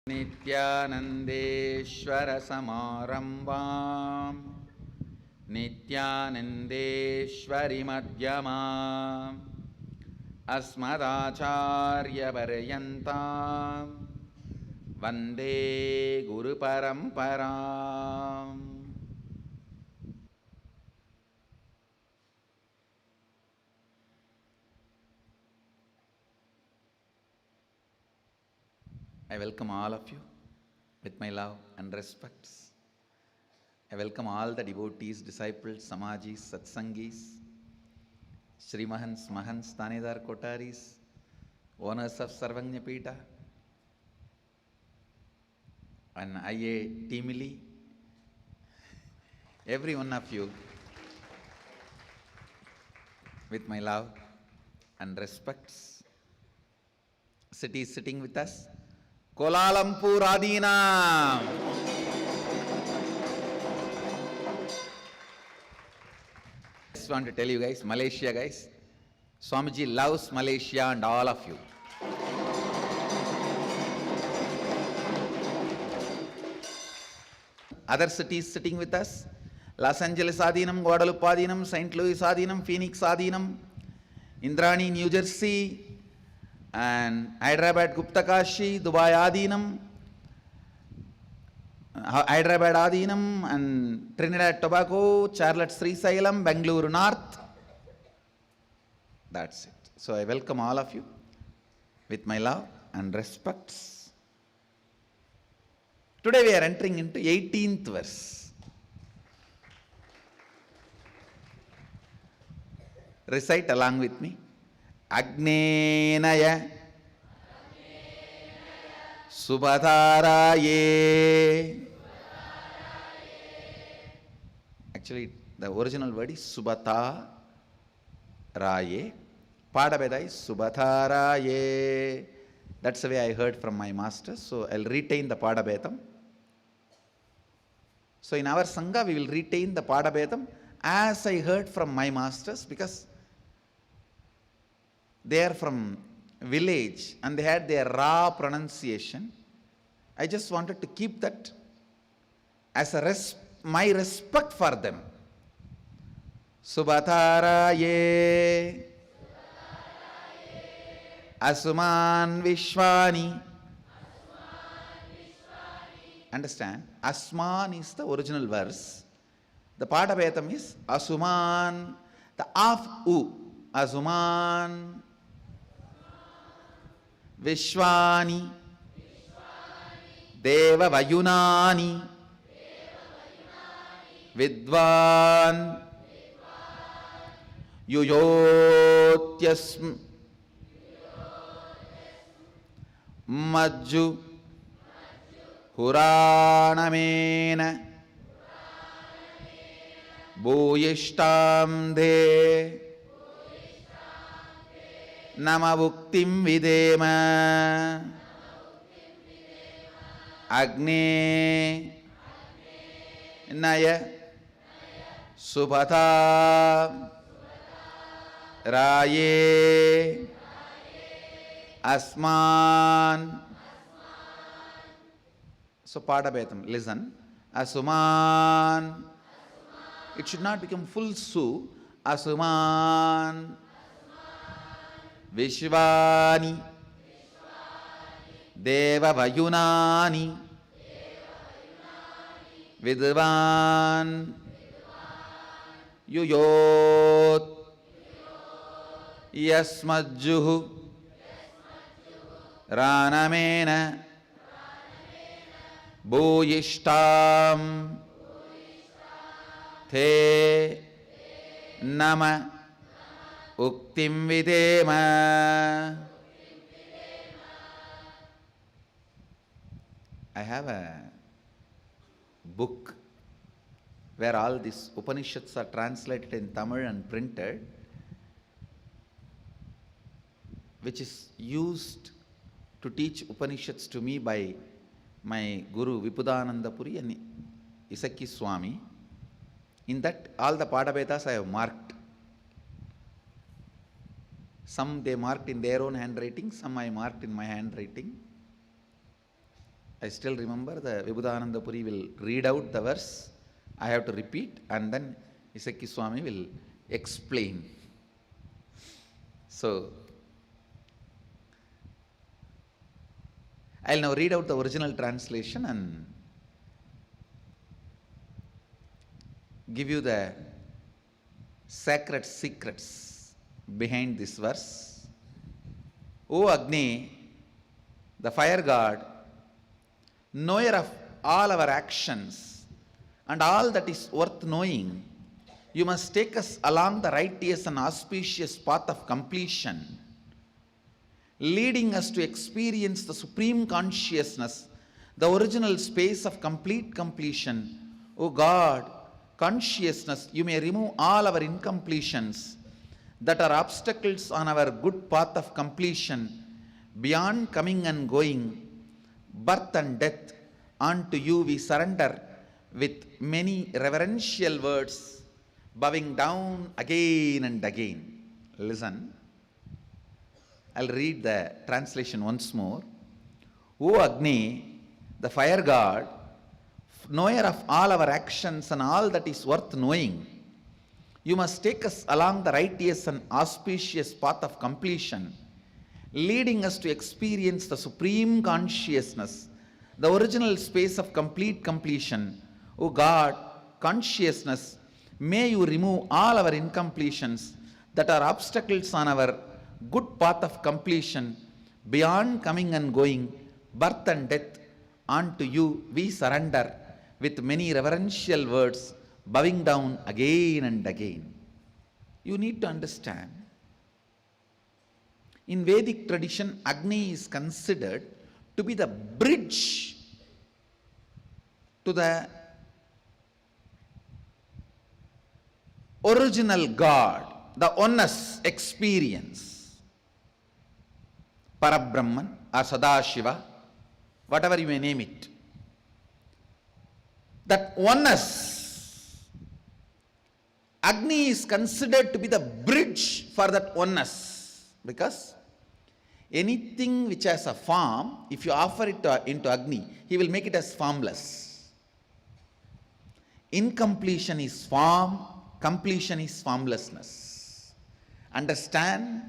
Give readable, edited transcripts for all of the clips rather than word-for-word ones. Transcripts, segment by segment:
नित्यानन्देश्वर समारम्भाम् नित्यानन्देश्वरि मध्यमाम् अस्मदाचार्यपर्यन्ताम् वन्दे गुरुपरम्पराम्. I welcome all of you with my love and respects. I welcome all the devotees, disciples, samajis, satsangis, Shri Mahans, Mahans, Tanedar Kotaris, owners of Sarvanyapita, and IA Teamily, every one of you with my love and respects. City is sitting with us. Kuala Lumpur Adina. I just want to tell you guys, Malaysia guys, Swamiji loves Malaysia and all of you. Other cities sitting with us, Los Angeles Adinam, Guadalupe Adinam, St. Louis Adinam, Phoenix Adinam, Indrani, New Jersey, and Hyderabad Guptakashi, Dubai Adinam, Hyderabad Adinam, and Trinidad Tobago, Charlotte Srisailam, Bangalore North. That's it. So I welcome all of you with my love and respects. Today we are entering into 18th verse. Recite along with me. Agnenaya Subhataraye. Actually, the original word is Subhataraye. Padabeda is Subhataraye. That's the way I heard from my master. So I'll retain the Padabedam. So in our Sangha, we will retain the Padabedam as I heard from my masters, because they are from village and they had their raw pronunciation. I just wanted to keep that as a my respect for them. Subhataraye Asuman Vishwani. Understand? Asman is the original verse. The Padabedam is Asuman. The of U. Asuman Vishwani Deva Vayunani Vidvan Yuyotyasm Majju Huranamena Bhuyishtam De Namavuktim Videma Agne Naya Subhata Raye Asman. So Padabedam, listen. Asuman. It should not become full su. Asuman Vishwani Deva Vayunani Vidvan Yuyot Yasmajjuhu Ranamena Bhuyishtam Te Nama Uktim Videma. I have a book where all these Upanishads are translated in Tamil and printed, which is used to teach Upanishads to me by my Guru Vipudananda Puri and Isaki Swami. In that, all the Padabedas I have marked. Some they marked in their own handwriting, some I marked in my handwriting. I still remember the Vibhudananda Puri will read out the verse, I have to repeat, and then Isaki Swami will explain. So, I'll now read out the original translation and give you the sacred secrets behind this verse. O Agni, the fire god, knower of all our actions and all that is worth knowing, you must take us along the righteous and auspicious path of completion, leading us to experience the supreme consciousness, the original space of complete completion. O God, consciousness, you may remove all our incompletions that are obstacles on our good path of completion, beyond coming and going, birth and death. Unto you we surrender with many reverential words, bowing down again and again. Listen, I'll read the translation once more. O Agni, the fire god, knower of all our actions and all that is worth knowing, you must take us along the righteous and auspicious path of completion, leading us to experience the supreme consciousness, the original space of complete completion. O God, consciousness, may you remove all our incompletions that are obstacles on our good path of completion, beyond coming and going, birth and death. Unto you we surrender with many reverential words, bowing down again and again. You need to understand, in Vedic tradition, Agni is considered to be the bridge to the original God, the oneness experience, Parabrahman or Sadashiva, whatever you may name it. That oneness, Agni is considered to be the bridge for that oneness, because anything which has a form, if you offer it into Agni, he will make it as formless. Incompletion is form, completion is formlessness. Understand?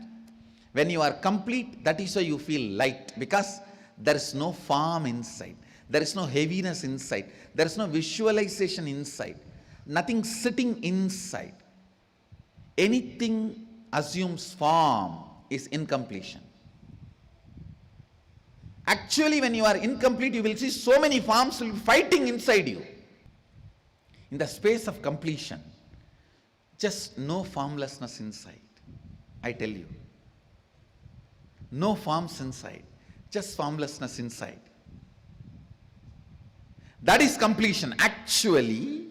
When you are complete, that is why you feel light, because there is no form inside. There is no heaviness inside. There is no visualization inside. Nothing sitting inside. Anything assumes form is incompletion. Actually, when you are incomplete, you will see so many forms will be fighting inside you. In the space of completion, just no formlessness inside. I tell you. No forms inside. Just formlessness inside. That is completion. Actually,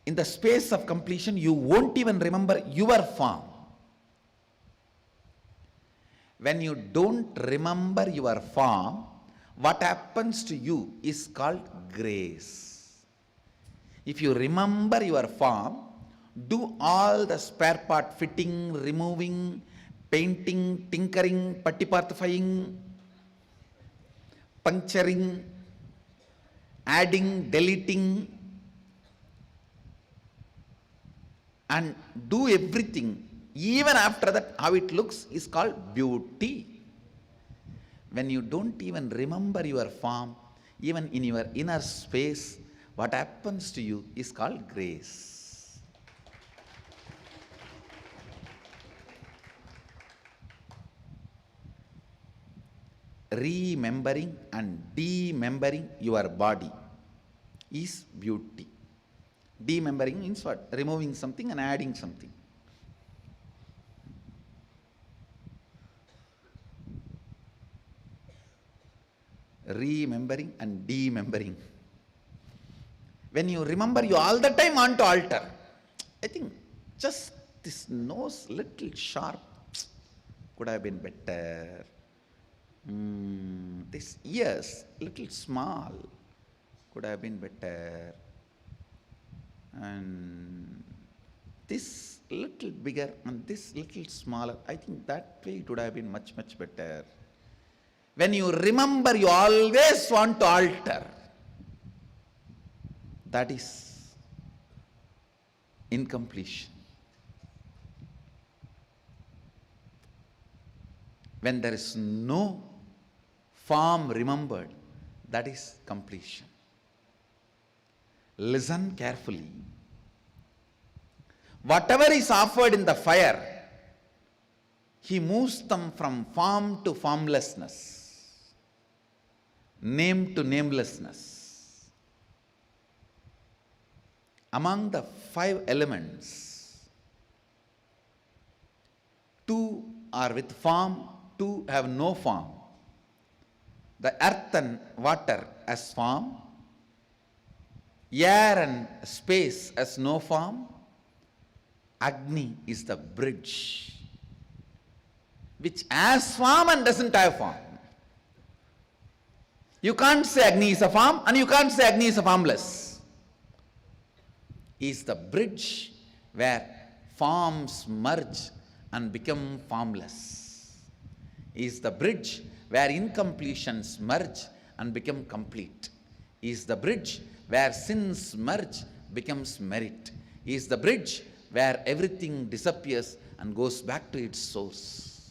in the space of completion, you won't even remember your form. When you don't remember your form, what happens to you is called grace. If you remember your form, do all the spare part fitting, removing, painting, tinkering, putty-partifying, puncturing, adding, deleting, and do everything. Even after that, how it looks is called beauty. When you don't even remember your form, even in your inner space, what happens to you is called grace. Remembering and demembering your body is beauty. Demembering means what? Removing something and adding something. Remembering and demembering. When you remember, you all the time want to alter. I think just this nose little sharp could have been better. This ears little small could have been better. And this little bigger and this little smaller, I think that way it would have been much, much better. When you remember, you always want to alter. That is incompletion. When there is no form remembered, that is completion. Listen carefully. Whatever is offered in the fire, he moves them from form to formlessness, name to namelessness. Among the 5 elements, 2 are with form, 2 have no form. The earth and water as form, air and space as no form. Agni is the bridge, which has form and doesn't have form. You can't say Agni is a form and you can't say Agni is a formless. He is the bridge where forms merge and become formless. He is the bridge where incompletions merge and become complete. He is the bridge where sins merge, becomes merit. He is the bridge where everything disappears and goes back to its source.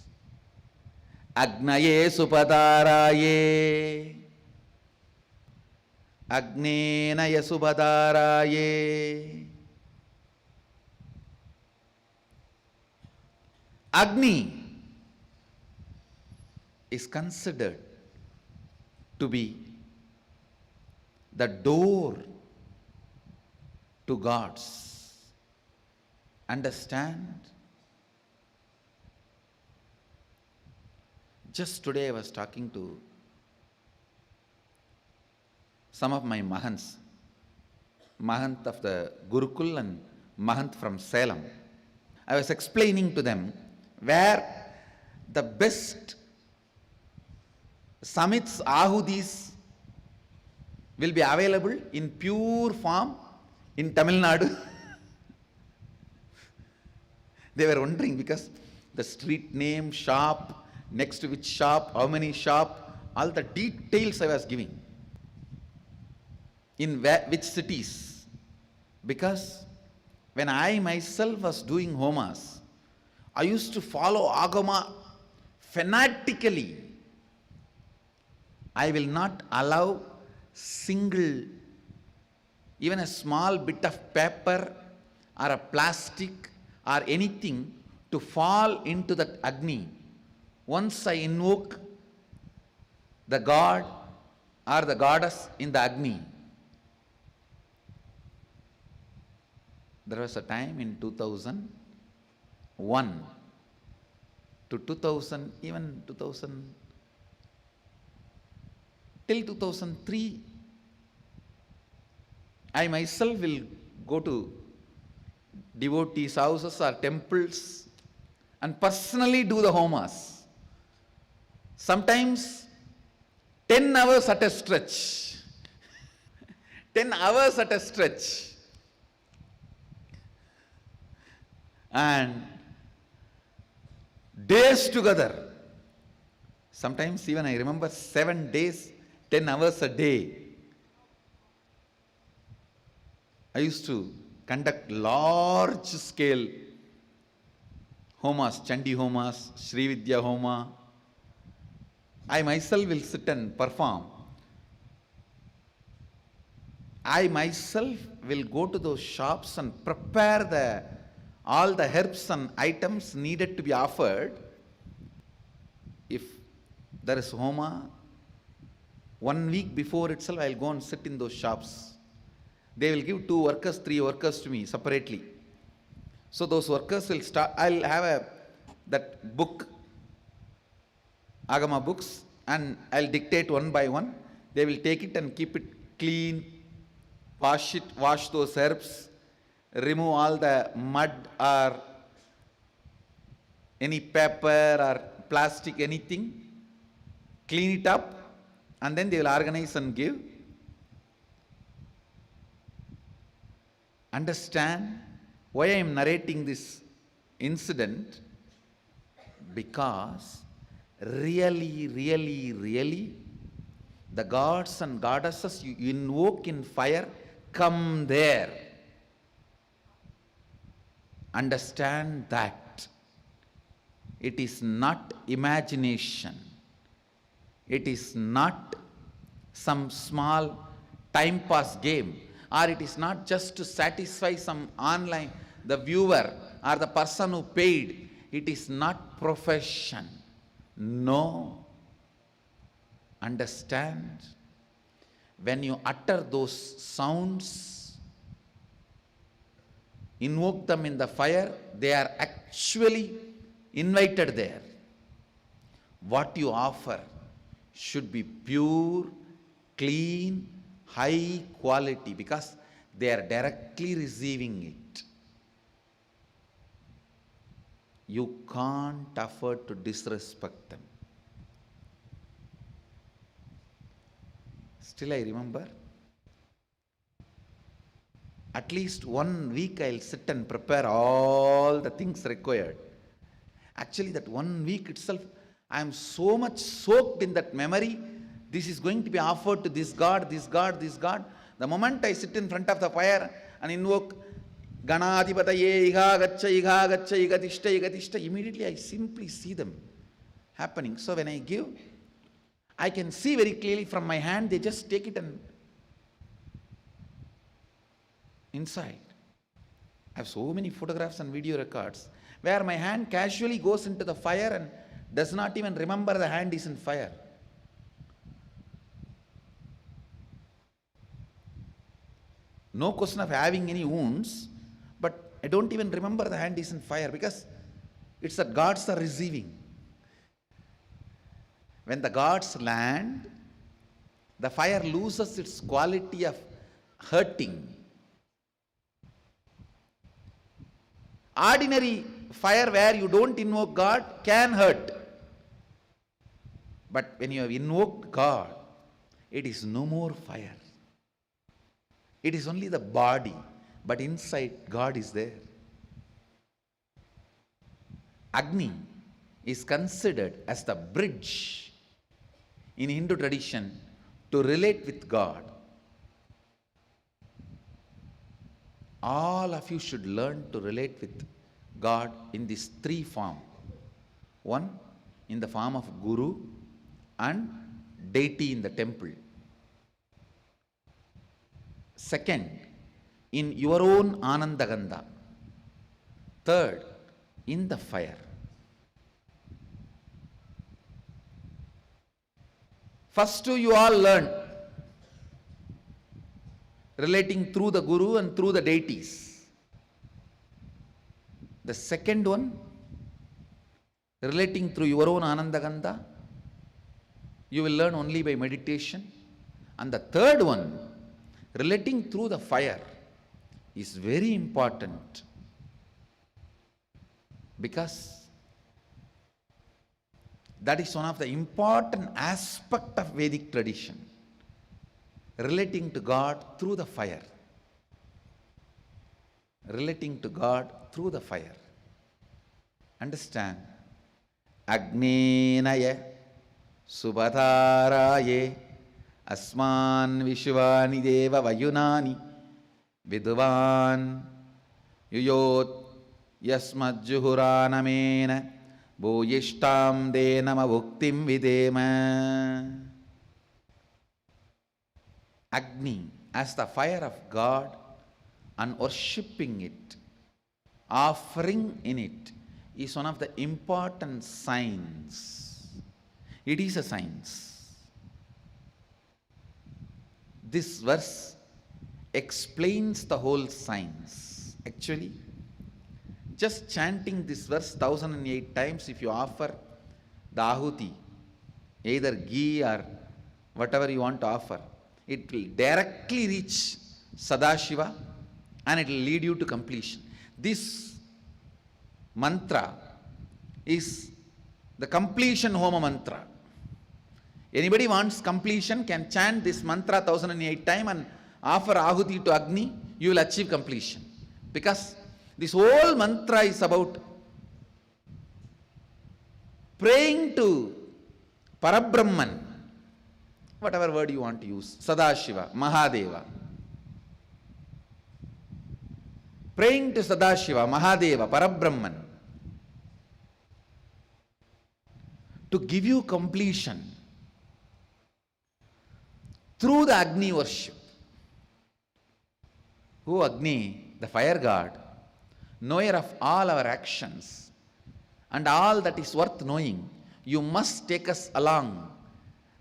Agnaye supadaraye, Agnena yasubadaraye. Agni is considered to be the door to God's. Understand? Just today I was talking to some of my Mahants, Mahant of the Gurukul and Mahant from Salem. I was explaining to them where the best Samits, Ahudis will be available in pure form in Tamil Nadu. They were wondering because the street name, shop, next to which shop, how many shop, all the details I was giving. In which cities? Because when I myself was doing homas, I used to follow Agama fanatically. I will not allow single, even a small bit of paper or a plastic or anything to fall into that Agni. Once I invoke the god or the goddess in the Agni. There was a time in 2001 to 2000, even 2000, till 2003, I myself will go to devotees' houses or temples and personally do the homas. Sometimes 10 hours at a stretch. 10 hours at a stretch. And days together. Sometimes even I remember 7 days, 10 hours a day. I used to conduct large scale homas, Chandi homas, Sri Vidya homa. I myself will sit and perform. I myself will go to those shops and prepare all the herbs and items needed to be offered. If there is homa, 1 week before itself I will go and sit in those shops. They will give 2 workers, 3 workers to me separately. So those workers will start, I will have that book, Agama books, and I will dictate one by one. They will take it and keep it clean, wash those herbs, remove all the mud or any paper or plastic, anything, clean it up, and then they will organize and give. Understand why I am narrating this incident? Because really, the gods and goddesses you invoke in fire come there. Understand that. It is not imagination. It is not some small time pass game, or it is not just to satisfy some online, the viewer or the person who paid. It is not profession. No. Understand? When you utter those sounds, invoke them in the fire, they are actually invited there. What you offer should be pure, clean, high quality, because they are directly receiving it. You can't afford to disrespect them. Still I remember, at least 1 week I'll sit and prepare all the things required. Actually, that 1 week itself, I am so much soaked in that memory. This is going to be offered to this God, this God, this God. The moment I sit in front of the fire and invoke Ganadhipataye Iha Gacha, Iha Gacha, Igatishta, Igatishta, immediately I simply see them happening. So when I give, I can see very clearly from my hand, they just take it and inside. I have so many photographs and video records where my hand casually goes into the fire and does not even remember the hand is in fire. No question of having any wounds, but I don't even remember the hand is in fire, because it's that gods are receiving. When the gods land, the fire loses its quality of hurting. Ordinary fire where you don't invoke God can hurt. But when you have invoked God, it is no more fire. It is only the body, but inside God is there. Agni is considered as the bridge in Hindu tradition to relate with God. All of you should learn to relate with God in these 3 forms. One, in the form of Guru and deity in the temple. Second, in your own Anandagandha. Third, in the fire. First two you all learn, relating through the Guru and through the deities. The second one, relating through your own Anandagandha, you will learn only by meditation. And the third one, relating through the fire, is very important, because that is one of the important aspects of Vedic tradition, relating to God through the fire. Relating to God through the fire. Understand? Agnenaya Subhadharaye Asman Vishwani Deva Vayunani Viduvan Yuyot Yasmajjuhuranamena Bhuyishtam Denama Bhuktim Videma. Agni as the fire of God, and worshipping it, offering in it, is one of the important signs. It is a science. This verse explains the whole science. Actually, just chanting this verse 1008 times, if you offer the ahuti, either ghee or whatever you want to offer, it will directly reach Sadashiva and it will lead you to completion. This mantra is the completion Homa mantra. Anybody wants completion can chant this mantra 1008 times and offer ahuti to Agni, you will achieve completion. Because this whole mantra is about praying to Parabrahman, whatever word you want to use, Sadashiva, Mahadeva. Praying to Sadashiva, Mahadeva, Parabrahman, to give you completion through the Agni worship. O Agni, the fire god, knower of all our actions and all that is worth knowing, you must take us along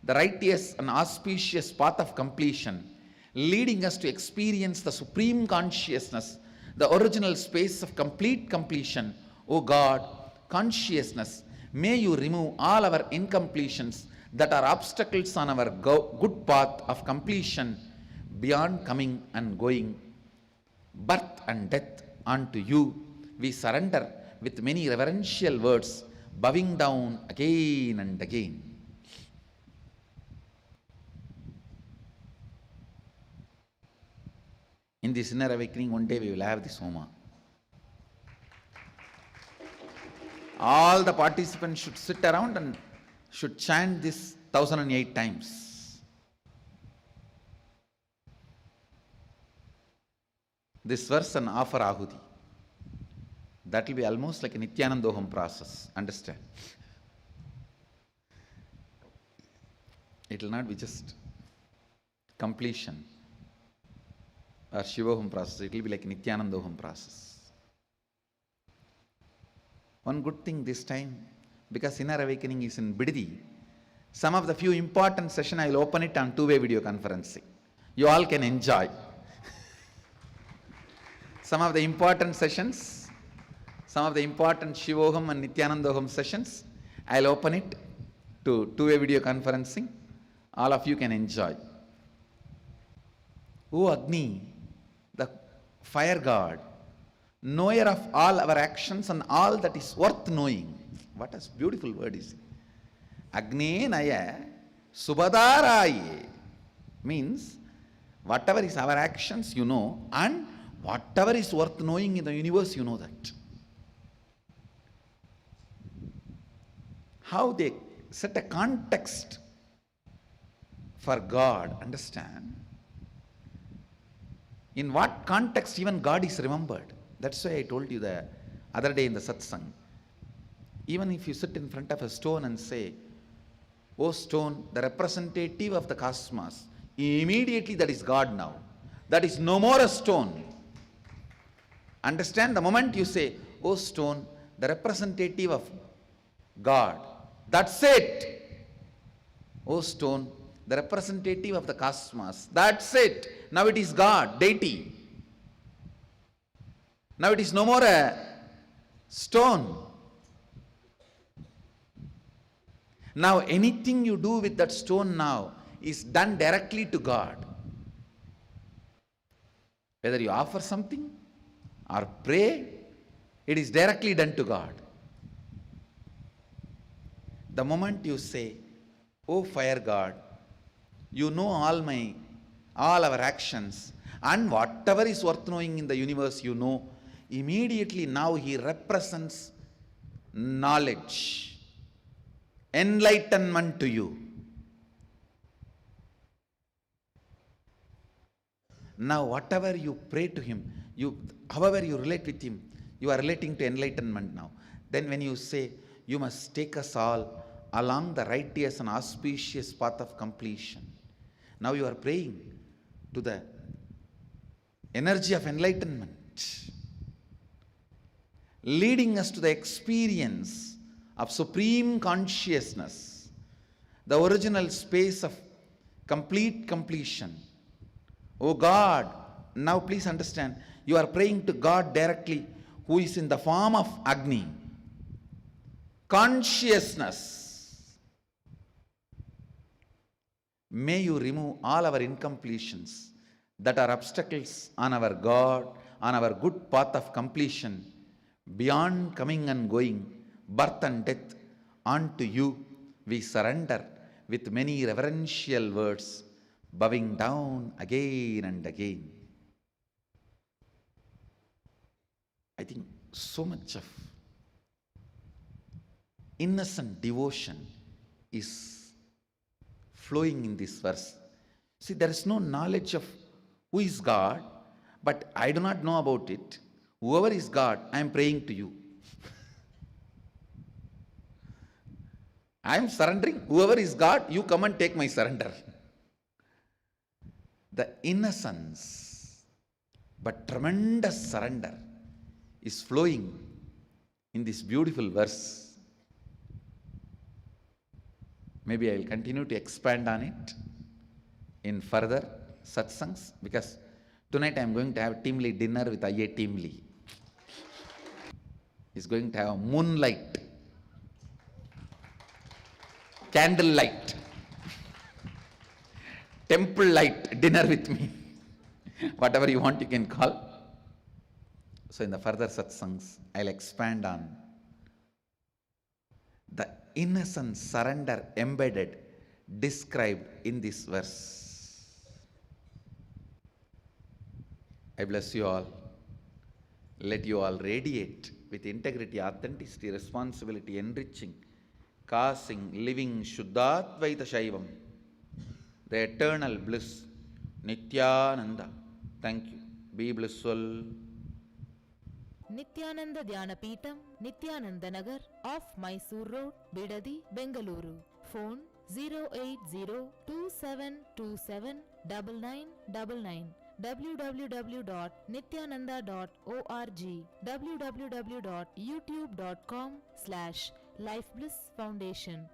the righteous and auspicious path of completion, leading us to experience the supreme consciousness, the original space of complete completion. O God, consciousness, may you remove all our incompletions that are obstacles on our good path of completion, beyond coming and going, birth and death. Unto you we surrender with many reverential words, bowing down again and again. In this inner awakening, one day we will have this Homa. All the participants should sit around and should chant this 1008 times. This verse and offer Ahuti. That will be almost like a Nityanandoham process. Understand? It will not be just completion or Shivoham process. It will be like a Nityanandoham process. One good thing this time, because inner awakening is in Bididi, some of the few important session I will open it on two-way video conferencing. You all can enjoy. Some of the important sessions, some of the important Shivoham and Nityanandoham sessions, I will open it to two-way video conferencing. All of you can enjoy. O Agni, the fire god, knower of all our actions and all that is worth knowing. What a beautiful word is it. Agni Naya Subhadaraye means whatever is our actions, you know, and whatever is worth knowing in the universe, you know that. How they set a context for God, understand? In what context even God is remembered? That's why I told you the other day in the satsang. Even if you sit in front of a stone and say, "O stone, the representative of the cosmos," immediately that is God now. That is no more a stone. Understand? The moment you say, "O stone, the representative of God," that's it. "O stone, the representative of the cosmos," that's it. Now it is God, deity. Now it is no more a stone. Now anything you do with that stone now is done directly to God. Whether you offer something or pray, it is directly done to God. The moment you say, "O fire God, you know all our actions, and whatever is worth knowing in the universe, you know," immediately now he represents knowledge, enlightenment to you. Now whatever you pray to him, however you relate with him, you are relating to enlightenment now. Then when you say, "You must take us all along the righteous and auspicious path of completion," now you are praying to the energy of enlightenment, leading us to the experience of supreme consciousness, the original space of complete completion. O God, now please understand, you are praying to God directly, who is in the form of Agni. Consciousness, may you remove all our incompletions that are obstacles on our God, on our good path of completion, beyond coming and going, birth and death. Unto you we surrender with many reverential words, bowing down again and again. I think so much of innocent devotion is flowing in this verse. See, there is no knowledge of who is God, but I do not know about it. Whoever is God, I am praying to you. I am surrendering. Whoever is God, you come and take my surrender. The innocence, but tremendous surrender is flowing in this beautiful verse. Maybe I will continue to expand on it in further satsangs, because tonight I am going to have teamly dinner with IA Teamly. He's going to have a moonlight, candlelight, temple light dinner with me. Whatever you want, you can call. So in the further satsangs, I'll expand on the innocent surrender embedded, described in this verse. I bless you all. Let you all radiate with integrity, authenticity, responsibility, enriching, causing, living Shuddhadvaita Shaivam, the eternal bliss, Nityananda. Thank you. Be blissful. Nityananda Dhyanapitham, Nityananda Nagar, off Mysore Road, Bidadi, Bengaluru. Phone 08027279999. www.nityananda.org, www.youtube.com/Life Bliss Foundation.